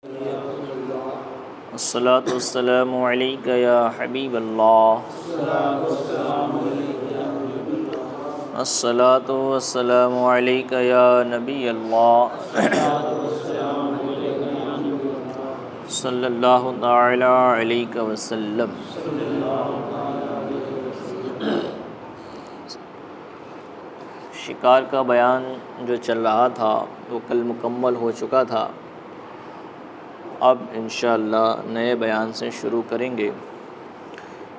الصلاۃ والسلام علیک یا حبیب اللہ، الصلاۃ والسلام علیک یا نبی اللہ، صلی اللہ تعالی علیہ وسلم۔ شکار کا بیان جو چل رہا تھا وہ کل مکمل ہو چکا تھا، اب انشاءاللہ نئے بیان سے شروع کریں گے۔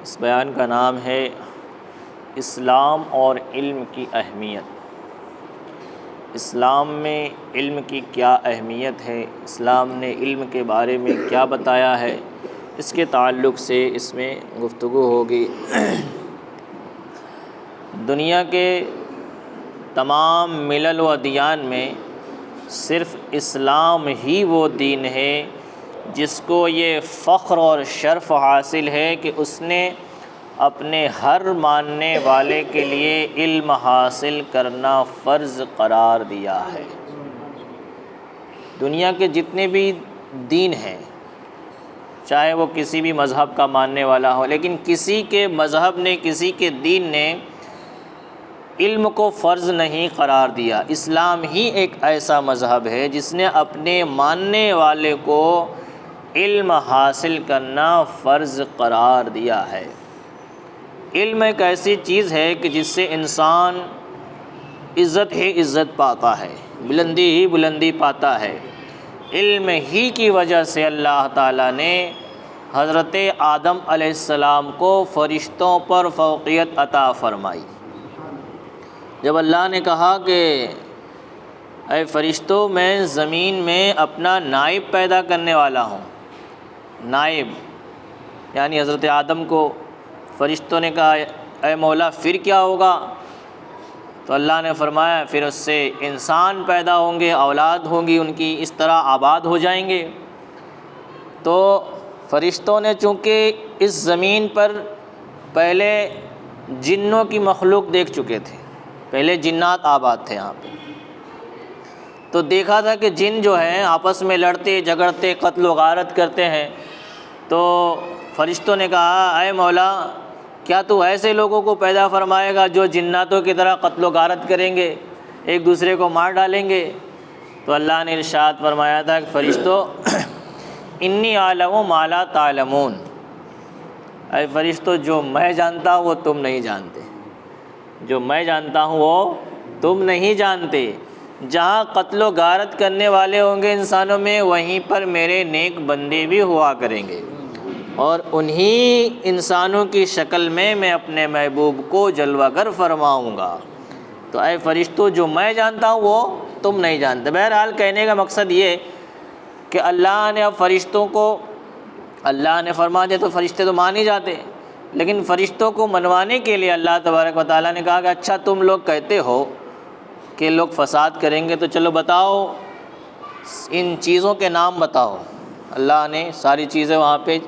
اس بیان کا نام ہے اسلام اور علم کی اہمیت۔ اسلام میں علم کی کیا اہمیت ہے، اسلام نے علم کے بارے میں کیا بتایا ہے، اس کے تعلق سے اس میں گفتگو ہوگی۔ دنیا کے تمام ملل و ادیان میں صرف اسلام ہی وہ دین ہے جس کو یہ فخر اور شرف حاصل ہے کہ اس نے اپنے ہر ماننے والے کے لیے علم حاصل کرنا فرض قرار دیا ہے۔ دنیا کے جتنے بھی دین ہیں، چاہے وہ کسی بھی مذہب کا ماننے والا ہو، لیکن کسی کے مذہب نے، کسی کے دین نے علم کو فرض نہیں قرار دیا۔ اسلام ہی ایک ایسا مذہب ہے جس نے اپنے ماننے والے کو علم حاصل کرنا فرض قرار دیا ہے۔ علم ایک ایسی چیز ہے کہ جس سے انسان عزت ہی عزت پاتا ہے، بلندی ہی بلندی پاتا ہے۔ علم ہی کی وجہ سے اللہ تعالیٰ نے حضرت آدم علیہ السلام کو فرشتوں پر فوقیت عطا فرمائی۔ جب اللہ نے کہا کہ اے فرشتوں، میں زمین میں اپنا نائب پیدا کرنے والا ہوں، نائب یعنی حضرت آدم کو فرشتوں نے کہا اے مولا پھر کیا ہوگا؟ تو اللہ نے فرمایا پھر اس سے انسان پیدا ہوں گے، اولاد ہوں گی ان کی، اس طرح آباد ہو جائیں گے۔ تو فرشتوں نے چونکہ اس زمین پر پہلے جنوں کی مخلوق دیکھ چکے تھے، پہلے جنات آباد تھے یہاں پہ، تو دیکھا تھا کہ جن جو ہیں آپس میں لڑتے جھگڑتے قتل و غارت کرتے ہیں۔ تو فرشتوں نے کہا اے مولا، کیا تو ایسے لوگوں کو پیدا فرمائے گا جو جناتوں کی طرح قتل و غارت کریں گے، ایک دوسرے کو مار ڈالیں گے؟ تو اللہ نے ارشاد فرمایا تھا کہ فرشتوں، انی اعلم ما لا تعلمون، اے فرشتوں جو میں جانتا ہوں وہ تم نہیں جانتے، جو میں جانتا ہوں وہ تم نہیں جانتے۔ جہاں قتل و غارت کرنے والے ہوں گے انسانوں میں، وہیں پر میرے نیک بندے بھی ہوا کریں گے، اور انہی انسانوں کی شکل میں میں اپنے محبوب کو جلوہ گر فرماؤں گا۔ تو اے فرشتوں جو میں جانتا ہوں وہ تم نہیں جانتے۔ بہرحال کہنے کا مقصد یہ کہ اللہ نے اب فرشتوں کو اللہ نے فرما دیا تو فرشتے تو مان ہی جاتے، لیکن فرشتوں کو منوانے کے لیے اللہ تبارک و تعالیٰ نے کہا کہ اچھا تم لوگ کہتے ہو کہ لوگ فساد کریں گے، تو چلو بتاؤ ان چیزوں کے نام بتاؤ۔ اللہ نے ساری چیزیں وہاں پہ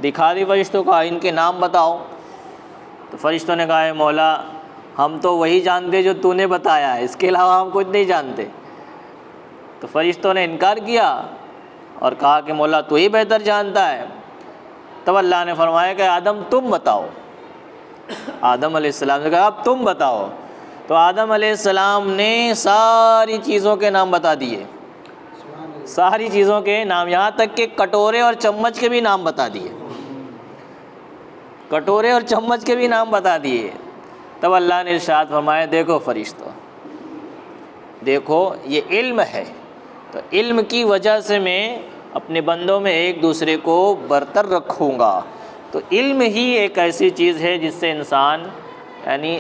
دکھا دی فرشتوں کو، ان کے نام بتاؤ۔ تو فرشتوں نے کہا اے مولا، ہم تو وہی جانتے جو تو نے بتایا ہے، اس کے علاوہ ہم کچھ نہیں جانتے۔ تو فرشتوں نے انکار کیا اور کہا کہ مولا تو ہی بہتر جانتا ہے۔ تب اللہ نے فرمایا کہ آدم تم بتاؤ۔ آدم علیہ السلام نے کہا اب تم بتاؤ۔ تو آدم علیہ السلام نے ساری چیزوں کے نام بتا دیے، ساری چیزوں کے نام، یہاں تک کہ کٹورے اور چمچ کے بھی نام بتا دیے، کٹورے اور چمچ کے بھی نام بتا دیے۔ تب اللہ نے ارشاد فرمایا دیکھو فرشتوں، دیکھو یہ علم ہے، تو علم کی وجہ سے میں اپنے بندوں میں ایک دوسرے کو برتر رکھوں گا۔ تو علم ہی ایک ایسی چیز ہے جس سے انسان، یعنی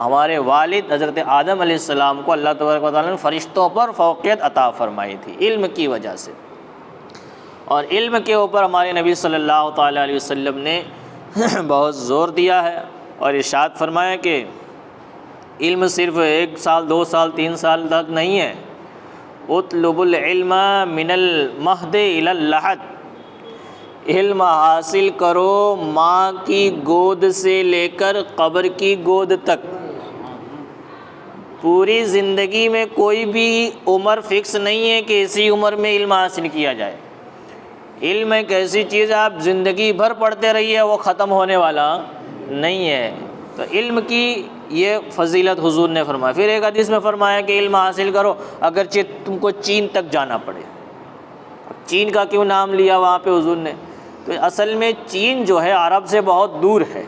ہمارے والد حضرت آدم علیہ السلام کو اللہ تبارک و تعالیٰ نے فرشتوں پر فوقیت عطا فرمائی تھی علم کی وجہ سے، اور علم کے اوپر ہمارے نبی صلی اللہ تعالیٰ علیہ وسلم نے بہت زور دیا ہے، اور ارشاد فرمایا کہ علم صرف 1 سال 2 سال 3 سال تک نہیں ہے، اطلب العلم من المہد الی اللحد، علم حاصل کرو ماں کی گود سے لے کر قبر کی گود تک۔ پوری زندگی میں کوئی بھی عمر فکس نہیں ہے کہ اسی عمر میں علم حاصل کیا جائے، علم ایک ایسی چیز ہے آپ زندگی بھر پڑھتے رہیے وہ ختم ہونے والا نہیں ہے۔ تو علم کی یہ فضیلت حضور نے فرمایا۔ پھر ایک حدیث میں فرمایا کہ علم حاصل کرو اگرچہ تم کو چین تک جانا پڑے۔ اب چین کا کیوں نام لیا وہاں پہ حضور نے؟ تو اصل میں چین جو ہے عرب سے بہت دور ہے۔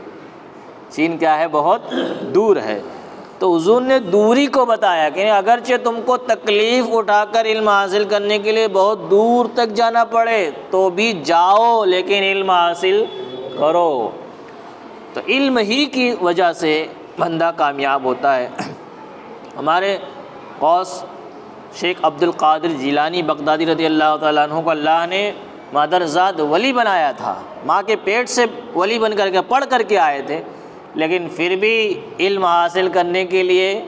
چین کیا ہے؟ بہت دور ہے۔ تو حضور نے دوری کو بتایا کہ اگرچہ تم کو تکلیف اٹھا کر علم حاصل کرنے کے لیے بہت دور تک جانا پڑے تو بھی جاؤ، لیکن علم حاصل کرو۔ تو علم ہی کی وجہ سے بندہ کامیاب ہوتا ہے۔ ہمارے غوث شیخ عبد القادر جیلانی بغدادی رضی اللہ تعالیٰ عنہ کو اللہ نے مادرزاد ولی بنایا تھا، ماں کے پیٹ سے ولی بن کر کے پڑھ کر کے آئے تھے، لیکن پھر بھی علم حاصل کرنے کے لیے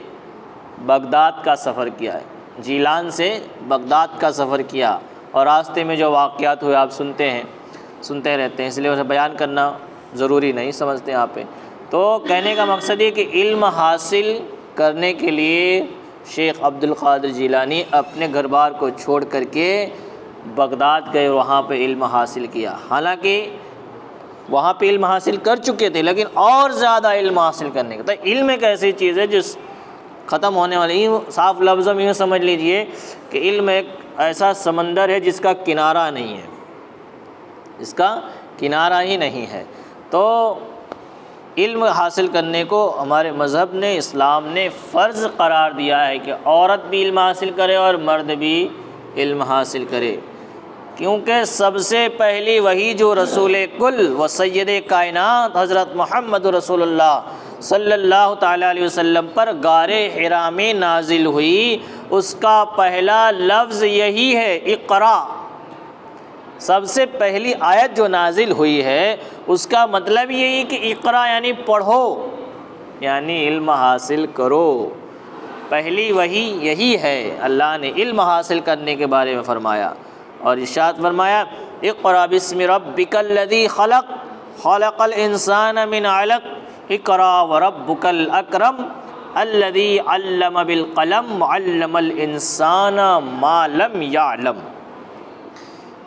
بغداد کا سفر کیا ہے، جیلان سے بغداد کا سفر کیا، اور راستے میں جو واقعات ہوئے آپ سنتے رہتے ہیں، اس لیے اسے بیان کرنا ضروری نہیں سمجھتے یہاں پہ۔ تو کہنے کا مقصد یہ کہ علم حاصل کرنے کے لیے شیخ عبد القادر جیلانی اپنے گھر بار کو چھوڑ کر کے بغداد گئے، وہاں پہ علم حاصل کیا۔ حالانکہ وہاں پہ علم حاصل کر چکے تھے، لیکن اور زیادہ علم حاصل کرنے کا۔ تو علم ایک ایسی چیز ہے جس ختم ہونے والی، صاف لفظوں میں یوں سمجھ لیجئے کہ علم ایک ایسا سمندر ہے جس کا کنارہ نہیں ہے، اس کا کنارہ ہی نہیں ہے۔ تو علم حاصل کرنے کو ہمارے مذہب نے، اسلام نے فرض قرار دیا ہے کہ عورت بھی علم حاصل کرے اور مرد بھی علم حاصل کرے، کیونکہ سب سے پہلی وحی جو رسول کل و سید کائنات حضرت محمد رسول اللہ صلی اللہ تعالیٰ علیہ وسلم پر غار حرا میں نازل ہوئی، اس کا پہلا لفظ یہی ہے، اقرا۔ سب سے پہلی آیت جو نازل ہوئی ہے اس کا مطلب یہی کہ اقرا یعنی پڑھو، یعنی علم حاصل کرو۔ پہلی وحی یہی ہے، اللہ نے علم حاصل کرنے کے بارے میں فرمایا، اور ارشاد فرمایا اقرا بسم ربک الذی خلق خلق الانسان من علق اقرا وربک الاکرم الذی علم بالقلم علم الانسان ما لم یعلم۔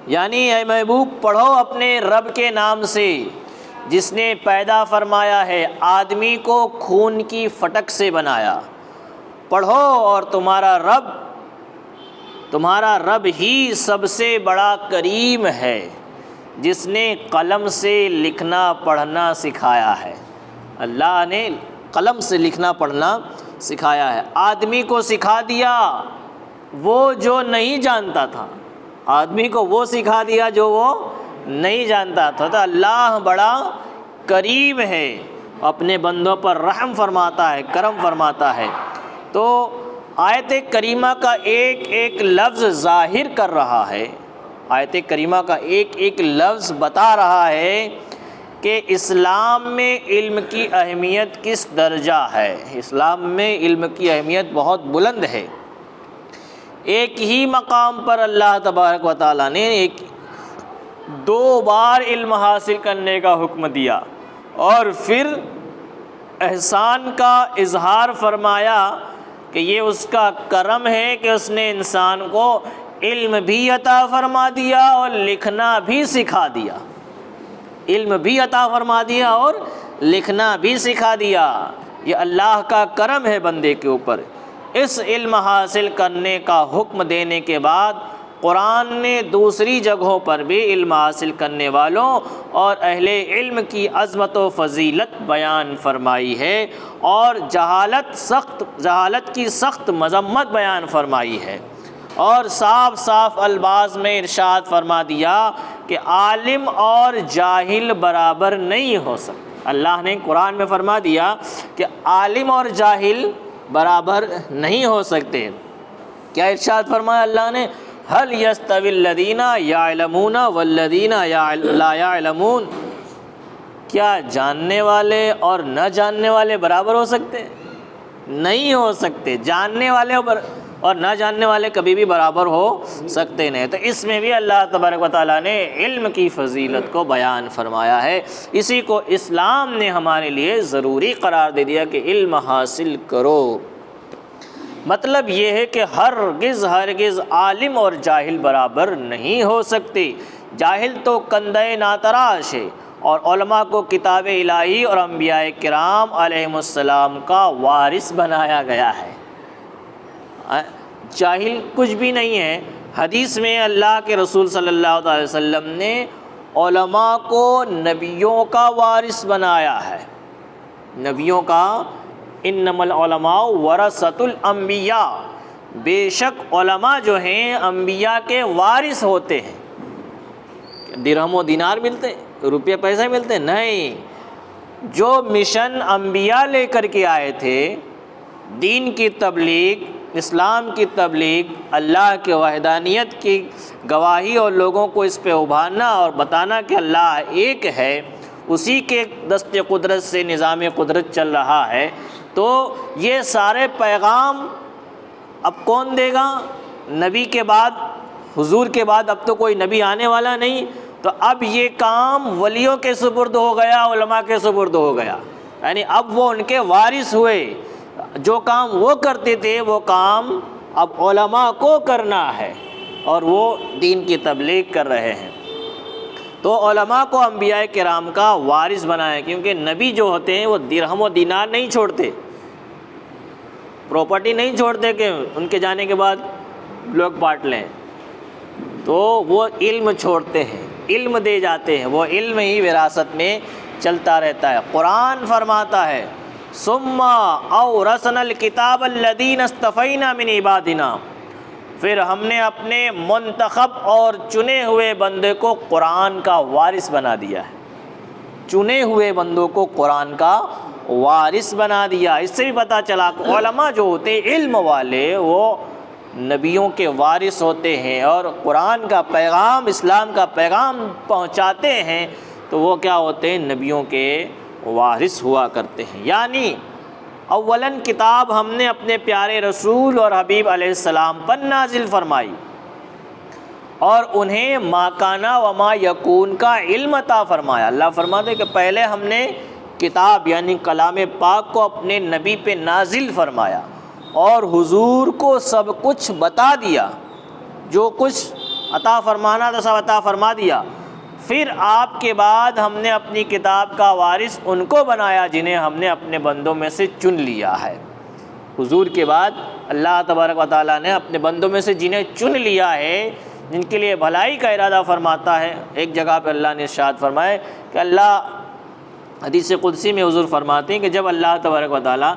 یعنی اے محبوب پڑھو اپنے رب کے نام سے جس نے پیدا فرمایا ہے، آدمی کو خون کی فٹک سے بنایا۔ پڑھو، اور تمہارا رب ہی سب سے بڑا کریم ہے جس نے قلم سے لکھنا پڑھنا سکھایا ہے۔ اللہ نے قلم سے لکھنا پڑھنا سکھایا ہے، آدمی کو سکھا دیا وہ جو نہیں جانتا تھا، آدمی کو وہ سکھا دیا جو وہ نہیں جانتا تھا۔ تو اللہ بڑا کریم ہے، اپنے بندوں پر رحم فرماتا ہے، کرم فرماتا ہے۔ تو آیت کریمہ کا ایک ایک لفظ ظاہر کر رہا ہے، آیت کریمہ کا ایک ایک لفظ بتا رہا ہے کہ اسلام میں علم کی اہمیت کس درجہ ہے۔ اسلام میں علم کی اہمیت بہت بلند ہے۔ ایک ہی مقام پر اللہ تبارک و تعالیٰ نے دو بار علم حاصل کرنے کا حکم دیا، اور پھر احسان کا اظہار فرمایا کہ یہ اس کا کرم ہے کہ اس نے انسان کو علم بھی عطا فرما دیا اور لکھنا بھی سکھا دیا، علم بھی عطا فرما دیا اور لکھنا بھی سکھا دیا۔ یہ اللہ کا کرم ہے بندے کے اوپر۔ اس علم حاصل کرنے کا حکم دینے کے بعد قرآن نے دوسری جگہوں پر بھی علم حاصل کرنے والوں اور اہل علم کی عظمت و فضیلت بیان فرمائی ہے، اور جہالت کی سخت مذمت بیان فرمائی ہے، اور صاف صاف الفاظ میں ارشاد فرما دیا کہ عالم اور جاہل برابر نہیں ہو سکتے۔ اللہ نے قرآن میں فرما دیا کہ عالم اور جاہل برابر نہیں ہو سکتے۔ کیا ارشاد فرمایا اللہ نے؟ هل يستوي الذين يعلمون والذين لا يعلمون، کیا جاننے والے اور نہ جاننے والے برابر ہو سکتے؟ نہیں ہو سکتے۔ جاننے والے اور نہ جاننے والے کبھی بھی برابر ہو سکتے نہیں۔ تو اس میں بھی اللہ تبارک و تعالیٰ نے علم کی فضیلت کو بیان فرمایا ہے، اسی کو اسلام نے ہمارے لیے ضروری قرار دے دیا کہ علم حاصل کرو۔ مطلب یہ ہے کہ ہرگز عالم اور جاہل برابر نہیں ہو سکتے، جاہل تو کندے ناتراش ہے، اور علماء کو کتاب الہی اور انبیاء کرام علیہم السلام کا وارث بنایا گیا ہے۔ جاہل کچھ بھی نہیں ہے۔ حدیث میں اللہ کے رسول صلی اللہ علیہ وسلم نے علماء کو نبیوں کا وارث بنایا ہے۔ نبیوں کا انما العلماء ورثۃ الانبیاء، بے شک علماء جو ہیں انبیاء کے وارث ہوتے ہیں۔ درہم و دینار ملتے ہیں، روپیہ پیسے ملتے ہیں؟ نہیں، جو مشن انبیاء لے کر کے آئے تھے، دین کی تبلیغ، اسلام کی تبلیغ، اللہ کے وحدانیت کی گواہی اور لوگوں کو اس پہ ابھارنا اور بتانا کہ اللہ ایک ہے، اسی کے دست قدرت سے نظام قدرت چل رہا ہے، تو یہ سارے پیغام اب کون دے گا؟ نبی کے بعد، حضور کے بعد اب تو کوئی نبی آنے والا نہیں، تو اب یہ کام ولیوں کے سپرد ہو گیا، علماء کے سپرد ہو گیا، یعنی اب وہ ان کے وارث ہوئے۔ جو کام وہ کرتے تھے وہ کام اب علماء کو کرنا ہے، اور وہ دین کی تبلیغ کر رہے ہیں۔ تو علماء کو انبیاء کرام کا وارث بنایا، کیونکہ نبی جو ہوتے ہیں وہ درہم و دینار نہیں چھوڑتے، پراپرٹی نہیں چھوڑتے کہ ان کے جانے کے بعد لوگ بانٹ لیں، تو وہ علم چھوڑتے ہیں، علم دے جاتے ہیں، وہ علم ہی وراثت میں چلتا رہتا ہے۔ قرآن فرماتا ہے ثم اورثنا الکتاب الذین اصطفینا من عبادنا، پھر ہم نے اپنے منتخب اور چنے ہوئے بندے کو قرآن کا وارث بنا دیا ہے۔ چنے ہوئے بندوں کو قرآن کا وارث بنا دیا۔ اس سے بھی پتہ چلا کہ علماء جو ہوتے ہیں علم والے، وہ نبیوں کے وارث ہوتے ہیں، اور قرآن کا پیغام، اسلام کا پیغام پہنچاتے ہیں، تو وہ کیا ہوتے ہیں؟ نبیوں کے وارث ہوا کرتے ہیں۔ یعنی اولاً کتاب ہم نے اپنے پیارے رسول اور حبیب علیہ السلام پر نازل فرمائی، اور انہیں ما کانا و ما یکون کا علم عطا فرمایا۔ اللہ فرماتے کہ پہلے ہم نے کتاب یعنی کلام پاک کو اپنے نبی پہ نازل فرمایا، اور حضور کو سب کچھ بتا دیا، جو کچھ عطا فرمانا تھا سب عطا فرما دیا۔ پھر آپ کے بعد ہم نے اپنی کتاب کا وارث ان کو بنایا جنہیں ہم نے اپنے بندوں میں سے چن لیا ہے۔ حضور کے بعد اللہ تبارک و تعالیٰ نے اپنے بندوں میں سے جنہیں چن لیا ہے، جن کے لیے بھلائی کا ارادہ فرماتا ہے۔ ایک جگہ پہ اللہ نے ارشاد فرمائے کہ اللہ حدیث قدسی میں حضور فرماتے ہیں کہ جب اللہ تبارک و تعالیٰ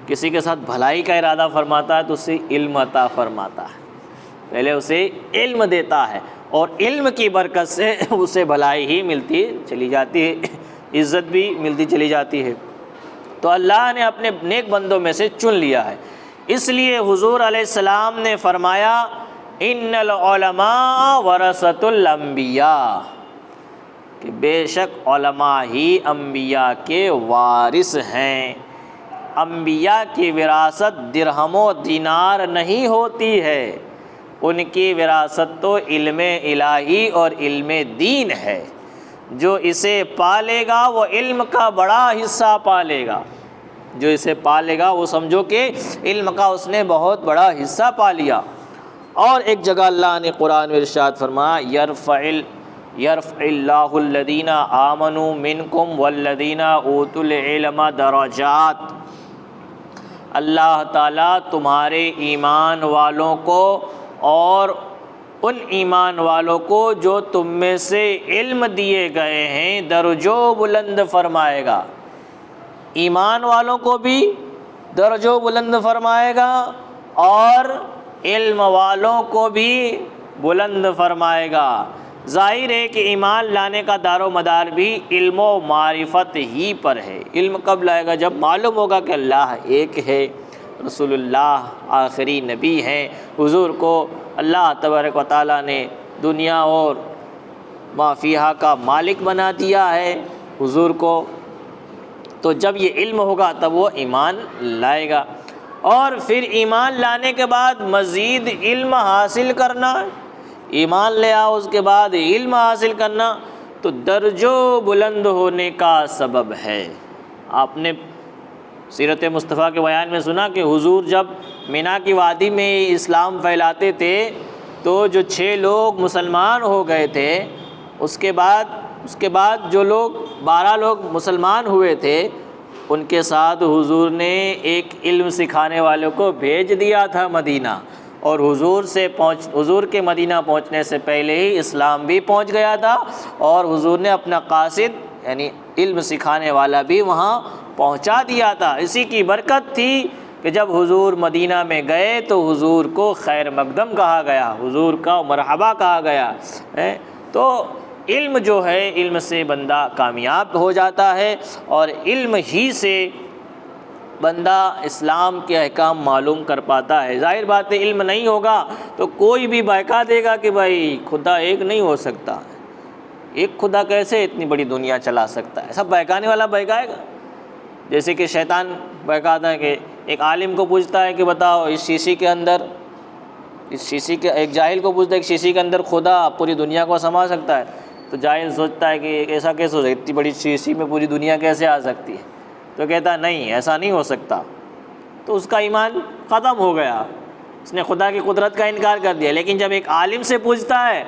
کسی کے ساتھ بھلائی کا ارادہ فرماتا ہے تو اسے علم عطا فرماتا ہے، پہلے اسے علم دیتا ہے، اور علم کی برکت سے اسے بھلائی ہی ملتی چلی جاتی ہے، عزت بھی ملتی چلی جاتی ہے۔ تو اللہ نے اپنے نیک بندوں میں سے چن لیا ہے۔ اس لیے حضور علیہ السلام نے فرمایا ان العلماء ورثۃ الانبیاء، کہ بے شک علماء ہی انبیاء کے وارث ہیں۔ انبیاء کی وراثت درہم و دینار نہیں ہوتی ہے، ان کی وراثت تو علم الہی اور علم دین ہے۔ جو اسے پالے گا وہ علم کا بڑا حصہ پالے گا، جو اسے پالے گا وہ سمجھو کہ علم کا اس نے بہت بڑا حصہ پا لیا۔ اور ایک جگہ اللہ نے قرآن میں ارشاد فرمایا یرفع اللہ الذین آمنوا منکم والذین اوتوا العلم درجات، اللہ تعالیٰ تمہارے ایمان والوں کو اور ان ایمان والوں کو جو تم میں سے علم دیے گئے ہیں درجوں بلند فرمائے گا۔ ایمان والوں کو بھی درجوں بلند فرمائے گا، اور علم والوں کو بھی بلند فرمائے گا۔ ظاہر ہے کہ ایمان لانے کا دار و مدار بھی علم و معرفت ہی پر ہے۔ علم کب لائے گا؟ جب معلوم ہوگا کہ اللہ ایک ہے، رسول اللہ آخری نبی ہیں، حضور کو اللہ تبارک و تعالیٰ نے دنیا اور ما فیہا کا مالک بنا دیا ہے حضور کو۔ تو جب یہ علم ہوگا تب وہ ایمان لائے گا، اور پھر ایمان لانے کے بعد مزید علم حاصل کرنا، ایمان لے آؤ اس کے بعد علم حاصل کرنا، تو درجوں بلند ہونے کا سبب ہے۔ آپ نے سیرت مصطفیٰ کے بیان میں سنا کہ حضور جب مینا کی وادی میں اسلام پھیلاتے تھے تو جو 6 لوگ مسلمان ہو گئے تھے اس کے بعد جو لوگ 12 لوگ مسلمان ہوئے تھے ان کے ساتھ حضور نے ایک علم سکھانے والوں کو بھیج دیا تھا مدینہ، اور حضور کے مدینہ پہنچنے سے پہلے ہی اسلام بھی پہنچ گیا تھا، اور حضور نے اپنا قاصد یعنی علم سکھانے والا بھی وہاں پہنچا دیا تھا۔ اسی کی برکت تھی کہ جب حضور مدینہ میں گئے تو حضور کو خیر مقدم کہا گیا، حضور کا مرحبا کہا گیا۔ تو علم جو ہے، علم سے بندہ کامیاب ہو جاتا ہے، اور علم ہی سے بندہ اسلام کے احکام معلوم کر پاتا ہے۔ ظاہر بات ہے علم نہیں ہوگا تو کوئی بھی بہکا دے گا کہ بھائی خدا ایک نہیں ہو سکتا، ایک خدا کیسے اتنی بڑی دنیا چلا سکتا ہے، سب بہکانے والا بہکائے گا۔ جیسے کہ شیطان بہکاتا ہے کہ ایک عالم کو پوچھتا ہے کہ بتاؤ اس شیشی کے اندر، ایک جاہل کو پوچھتا ہے کہ شیشی کے اندر خدا پوری دنیا کو سما سکتا ہے، تو جاہل سوچتا ہے کہ ایسا کیسے ہو سکتا ہے، اتنی بڑی شیشی میں پوری دنیا کیسے آ سکتی ہے، تو کہتا ہے نہیں ایسا نہیں ہو سکتا، تو اس کا ایمان ختم ہو گیا، اس نے خدا کی قدرت کا انکار کر دیا۔ لیکن جب ایک عالم سے پوچھتا ہے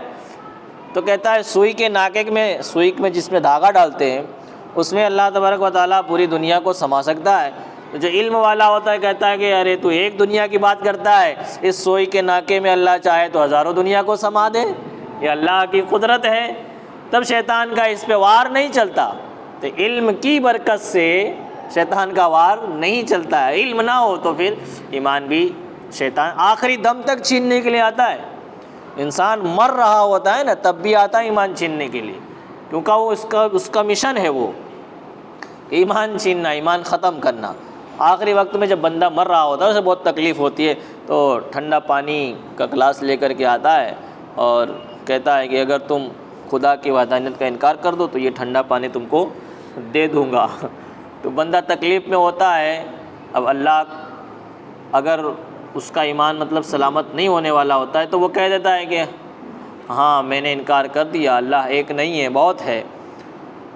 تو کہتا ہے سوئی کے ناکے میں، سوئی میں جس میں دھاگا ڈالتے ہیں اس میں اللہ تبارک و تعالیٰ پوری دنیا کو سما سکتا ہے۔ تو جو علم والا ہوتا ہے کہتا ہے کہ ارے تو ایک دنیا کی بات کرتا ہے، اس سوئی کے ناکے میں اللہ چاہے تو ہزاروں دنیا کو سما دے، یہ اللہ کی قدرت ہے۔ تب شیطان کا اس پہ وار نہیں چلتا، تو علم کی برکت سے شیطان کا وار نہیں چلتا ہے۔ علم نہ ہو تو پھر ایمان بھی شیطان آخری دم تک چھیننے کے لیے آتا ہے، انسان مر رہا ہوتا ہے نا تب بھی آتا ہے ایمان چھیننے کے لیے، کیونکہ وہ اس کا مشن ہے، وہ ایمان چھیننا، ایمان ختم کرنا۔ آخری وقت میں جب بندہ مر رہا ہوتا ہے اسے بہت تکلیف ہوتی ہے، تو ٹھنڈا پانی کا گلاس لے کر کے آتا ہے اور کہتا ہے کہ اگر تم خدا کی وحدانیت کا انکار کر دو تو یہ ٹھنڈا پانی تم کو دے دوں گا۔ تو بندہ تکلیف میں ہوتا ہے، اب اللہ اگر اس کا ایمان مطلب سلامت نہیں ہونے والا ہوتا ہے تو وہ کہہ دیتا ہے کہ ہاں میں نے انکار کر دیا، اللہ ایک نہیں ہے بہت ہے،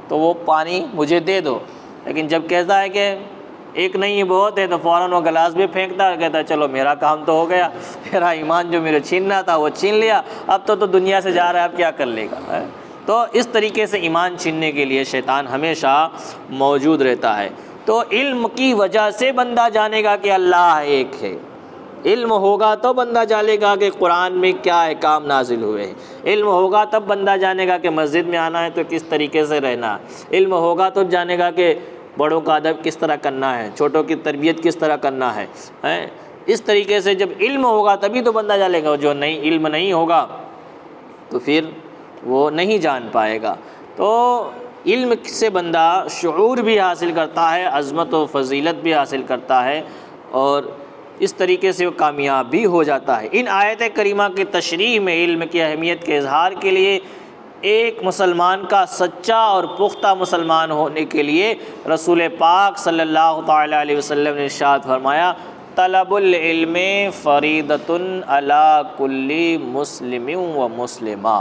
تو وہ پانی مجھے دے دو۔ لیکن جب کہتا ہے کہ ایک نہیں ہے بہت ہے تو فوراً وہ گلاس بھی پھینکتا ہے، کہتا ہے چلو میرا کام تو ہو گیا، میرا ایمان جو میرے چھیننا تھا وہ چھین لیا، اب تو دنیا سے جا رہا ہے، اب کیا کر لے گا۔ تو اس طریقے سے ایمان چھیننے کے لیے شیطان ہمیشہ موجود رہتا ہے۔ تو علم کی وجہ سے بندہ جانے گا کہ اللہ ایک ہے، علم ہوگا تو بندہ جانے گا کہ قرآن میں کیا احکام نازل ہوئے ہیں، علم ہوگا تب بندہ جانے گا کہ مسجد میں آنا ہے تو کس طریقے سے رہنا ہے، علم ہوگا تو جانے گا کہ بڑوں کا ادب کس طرح کرنا ہے، چھوٹوں کی تربیت کس طرح کرنا ہے۔ اس طریقے سے جب علم ہوگا تبھی تو بندہ جانے گا، جو نہیں علم نہیں ہوگا تو پھر وہ نہیں جان پائے گا۔ تو علم سے بندہ شعور بھی حاصل کرتا ہے، عظمت و فضیلت بھی حاصل کرتا ہے، اور اس طریقے سے وہ کامیاب بھی ہو جاتا ہے۔ ان آیت کریمہ کی تشریح میں علم کی اہمیت کے اظہار کے لیے ایک مسلمان کا سچا اور پختہ مسلمان ہونے کے لیے رسول پاک صلی اللہ تعالیٰ علیہ وسلم نے ارشاد فرمایا طلب العلم فریضۃ علی کل مسلم و مسلمہ،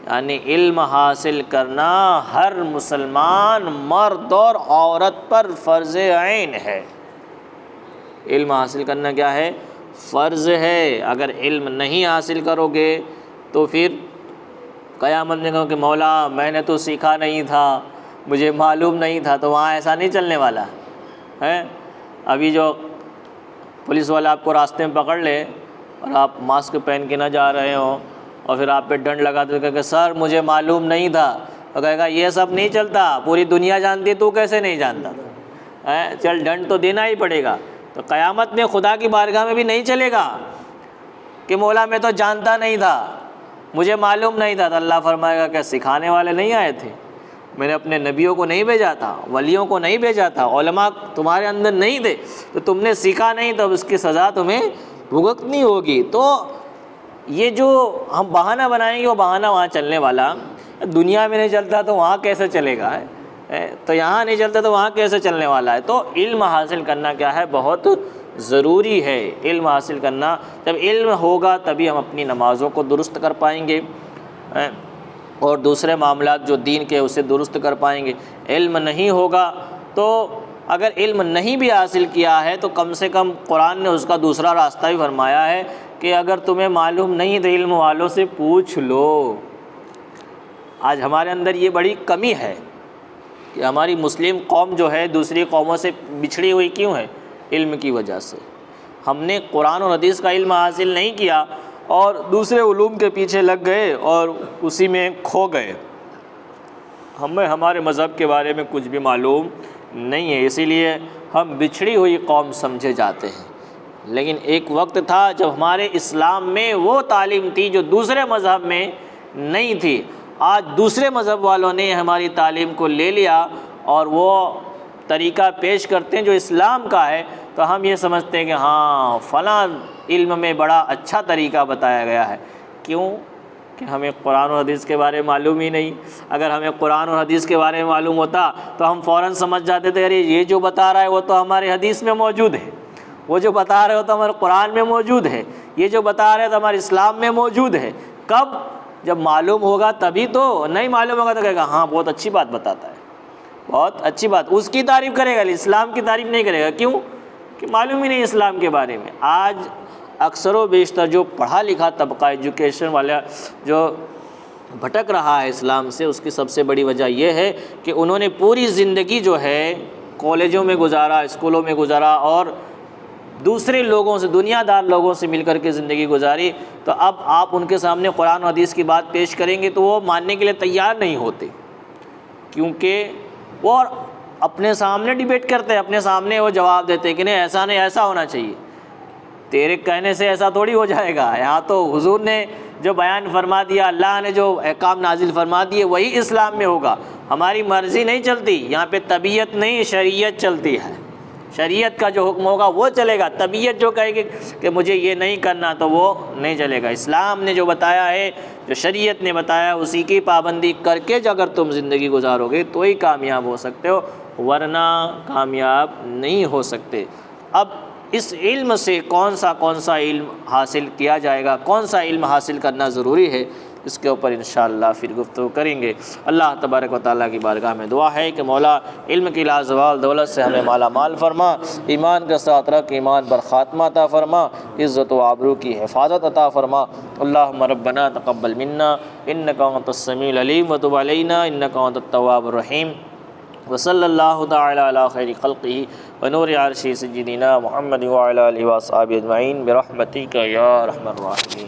یعنی علم حاصل کرنا ہر مسلمان مرد اور عورت پر فرض عین ہے۔ علم حاصل کرنا کیا ہے؟ فرض ہے۔ اگر علم نہیں حاصل کرو گے تو پھر قیامت میں کہو کہ مولا میں نے تو سیکھا نہیں تھا، مجھے معلوم نہیں تھا، تو وہاں ایسا نہیں چلنے والا ہے۔ ابھی جو پولیس والا آپ کو راستے میں پکڑ لے اور آپ ماسک پہن کے نہ جا رہے ہوں اور پھر آپ پہ ڈنڈ لگا تو کہ سر مجھے معلوم نہیں تھا، تو کہے گا یہ سب نہیں چلتا، پوری دنیا جانتی تو کیسے نہیں جانتا، چل ڈنڈ تو دینا ہی پڑے گا۔ تو قیامت میں خدا کی بارگاہ میں بھی نہیں چلے گا کہ مولا میں تو جانتا نہیں تھا، مجھے معلوم نہیں تھا، تو اللہ فرمائے گا کہ سکھانے والے نہیں آئے تھے، میں نے اپنے نبیوں کو نہیں بھیجا تھا، ولیوں کو نہیں بھیجا تھا، علماء تمہارے اندر نہیں تھے، تو تم نے سیکھا نہیں تو اس کی سزا تمہیں بھگتنی ہوگی۔ تو یہ جو ہم بہانہ بنائیں گے وہ بہانہ وہاں چلنے والا، دنیا میں نہیں چلتا تو وہاں کیسے چلے گا، تو یہاں نہیں چلتا تو وہاں کیسے چلنے والا ہے۔ تو علم حاصل کرنا کیا ہے؟ بہت ضروری ہے علم حاصل کرنا۔ جب علم ہوگا تبھی ہم اپنی نمازوں کو درست کر پائیں گے اور دوسرے معاملات جو دین کے اسے درست کر پائیں گے۔ علم نہیں ہوگا تو اگر علم نہیں بھی حاصل کیا ہے تو کم سے کم قرآن نے اس کا دوسرا راستہ بھی فرمایا ہے کہ اگر تمہیں معلوم نہیں تو علم والوں سے پوچھ لو، آج ہمارے اندر یہ بڑی کمی ہے کہ ہماری مسلم قوم جو ہے دوسری قوموں سے بچھڑی ہوئی کیوں ہے؟ علم کی وجہ سے۔ ہم نے قرآن اور حدیث کا علم حاصل نہیں کیا اور دوسرے علوم کے پیچھے لگ گئے اور اسی میں کھو گئے۔ ہمیں ہمارے مذہب کے بارے میں کچھ بھی معلوم نہیں ہے، اسی لیے ہم بچھڑی ہوئی قوم سمجھے جاتے ہیں۔ لیکن ایک وقت تھا جب ہمارے اسلام میں وہ تعلیم تھی جو دوسرے مذہب میں نہیں تھی۔ آج دوسرے مذہب والوں نے ہماری تعلیم کو لے لیا اور وہ طریقہ پیش کرتے ہیں جو اسلام کا ہے، تو ہم یہ سمجھتے ہیں کہ ہاں فلاں علم میں بڑا اچھا طریقہ بتایا گیا ہے۔ کیوں؟ کہ ہمیں قرآن و حدیث کے بارے میں معلوم ہی نہیں۔ اگر ہمیں قرآن اور حدیث کے بارے میں معلوم ہوتا تو ہم فوراً سمجھ جاتے تھے ارے یہ جو بتا رہا ہے وہ تو ہمارے حدیث میں موجود ہے، وہ جو بتا رہے ہو تو ہمارے قرآن میں موجود ہے، یہ جو بتا رہے تو ہمارے اسلام میں موجود ہے۔ کب؟ جب معلوم ہوگا تبھی تو، نہیں معلوم ہوگا تو کہے گا ہاں بہت اچھی بات بتاتا ہے، بہت اچھی بات، اس کی تعریف کرے گا، اسلام کی تعریف نہیں کرے گا۔ کیوں؟ کہ معلوم ہی نہیں اسلام کے بارے میں۔ آج اکثر و بیشتر جو پڑھا لکھا طبقہ ایجوکیشن والا جو بھٹک رہا ہے اسلام سے، اس کی سب سے بڑی وجہ یہ ہے کہ انہوں نے پوری زندگی جو ہے کالجوں میں گزارا، اسکولوں میں گزارا اور دوسرے لوگوں سے، دنیا دار لوگوں سے مل کر کے زندگی گزاری۔ تو اب آپ ان کے سامنے قرآن و حدیث کی بات پیش کریں گے تو وہ ماننے کے لیے تیار نہیں ہوتے، کیونکہ وہ اپنے سامنے ڈیبیٹ کرتے ہیں، اپنے سامنے وہ جواب دیتے ہیں کہ نہیں ایسا نہیں، ایسا ہونا چاہیے۔ تیرے کہنے سے ایسا تھوڑی ہو جائے گا، یہاں تو حضور نے جو بیان فرما دیا، اللہ نے جو احکام نازل فرما دیے وہی اسلام میں ہوگا، ہماری مرضی نہیں چلتی، یہاں پہ طبیعت نہیں شریعت چلتی ہے، شریعت کا جو حکم ہوگا وہ چلے گا، طبیعت جو کہے گی کہ مجھے یہ نہیں کرنا تو وہ نہیں چلے گا۔ اسلام نے جو بتایا ہے، جو شریعت نے بتایا اسی کی پابندی کر کے جو اگر تم زندگی گزارو گے تو ہی کامیاب ہو سکتے ہو، ورنہ کامیاب نہیں ہو سکتے۔ اب اس علم سے کون سا علم حاصل کیا جائے گا، کون سا علم حاصل کرنا ضروری ہے، اس کے اوپر انشاءاللہ پھر گفتگو کریں گے۔ اللہ تبارک و تعالیٰ کی بارگاہ میں دعا ہے کہ مولا علم کی لازوال دولت سے ہمیں مالا مال فرما، ایمان کے ساتھ رکھ، ایمان پر خاتمہ عطا فرما، عزت و آبرو کی حفاظت عطا فرما۔ اللہم ربنا تقبل منا انک انت السمیع العلیم وتب علینا انک انت التواب الرحیم، وصلی اللہ تعالی علی خیر خلقہ ونور عرشہ سیدنا محمد وعلی آلہ وصحبہ اجمعین برحمتک یا ارحم الراحمین۔